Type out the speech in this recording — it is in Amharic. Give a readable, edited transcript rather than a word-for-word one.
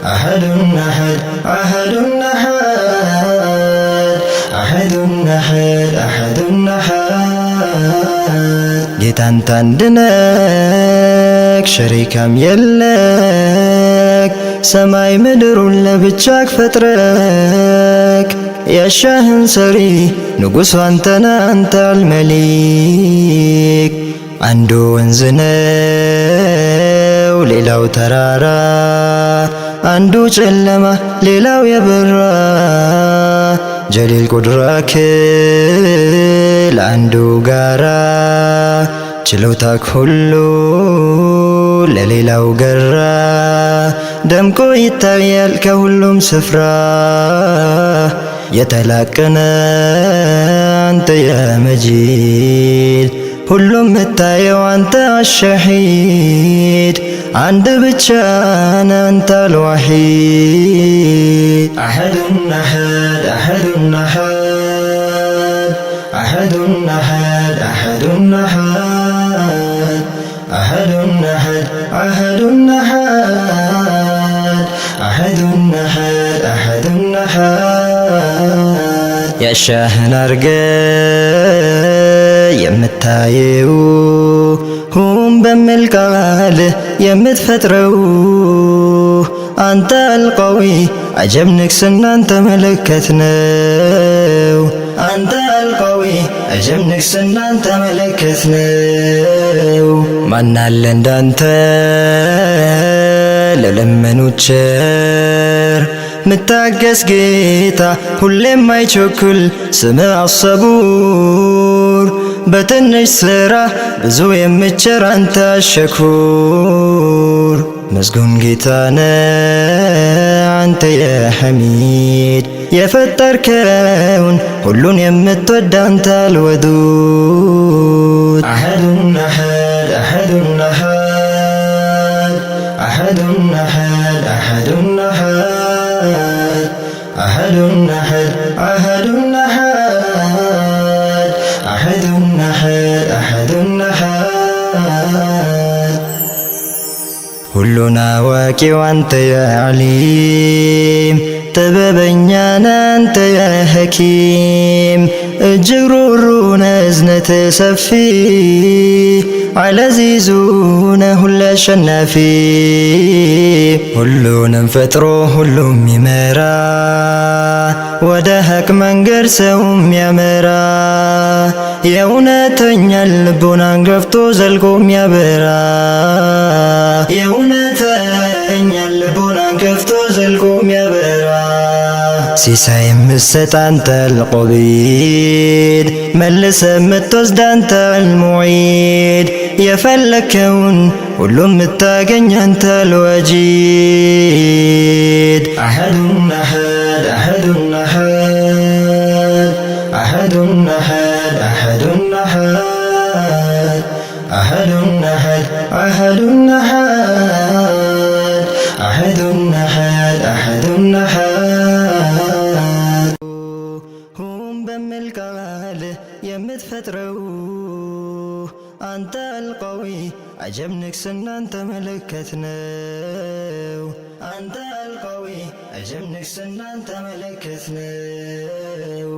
أحد أحد أحد أحد أحد أحد ጌታ አንተ አንድ ነህ ሸሪካም የለክ ሰማይ ምድሩን ለብቻክ ፈጥረክ ያሻህን ሰሪ ንጉሥ አንተ ነህ አንተ አልመሊክ አንዱ ወንዝ ነው ሌላው ተራራ አንዱ ጨለማ ሌላው የበራ ጀሊል ቁድራክ ለአንዱ ጋራ ችሎታክ ሁሉ ለሌላው ገራ ደምቆ ይታያል ከሁሉም ስፍራ የተላቀነ አንተ የመጂድ ሁሉም ምታየው አንተ አሸሂድ አንድ ብቻ ነህ አንተ አልዋሂድ أحد أحد أحد أحد أحد أحد أحد أحد أحد أحد أحد ያሻህን አርገ የምታየው ሁን በሚል ቃል የምትፈጥረው አንተ አልቀዊ አጀብ ንግስናን ተመለከት ነው አንተ አልቀዊ አጀብ ንግስናን ተመለከት ነው ማናለ እንዳንተ ለለመኑት ቸር ምታገስ ጌታ ሁሌም አይቸኩል ስምህ አሰቡር በትንሽ ስራ ብዙ የምትቸር አንተ አሸኩር መስጉን ጌታ ነህ አንተ የሐሚድ የፈጠርከውን ሁሉን የምትወድ አንተ አልወዱድ أحد أحد أحد أحد أحد أحد أحد أحد أحد أحد أحد ሁሉን አዋቂው አንተ የዓሊም ጥበበኛ ነህ አንተ የሐኪም እጅግ ሩህሩህ ነህ እዝነትህ ሰፊ አልዓዚዙ ነህ ሁሌ አሸናፊ ሁሉንም ፈጥሮ ሁሉም ይመራ ወደ ሐቅ መንገድ ሰውም ያመራ የእውነተኛ ልቦናን ገፍቶ ዘልቆ የሚያበራ የእውነተኛ ልቦናን ገፍቶ ዘልቆ የሚያበራ ሲሳይ የምትሰጥ አንተ አልቆቢድ መልሰ የምትወስድ አንተ አልሙዒድ የፈለከውን ሁሉም የምታገኝ አንተ አልወጂድ أحد أحد أحد أحد أحد أحد أحد أحد أحد أحد هم በሚል ቃል የምትፈጥረው አንተ አልቀዊ አጀብ ንግስናን ተመለከት ነው አንተ አልቀዊ አጀብ ንግስናን ተመለከት ነው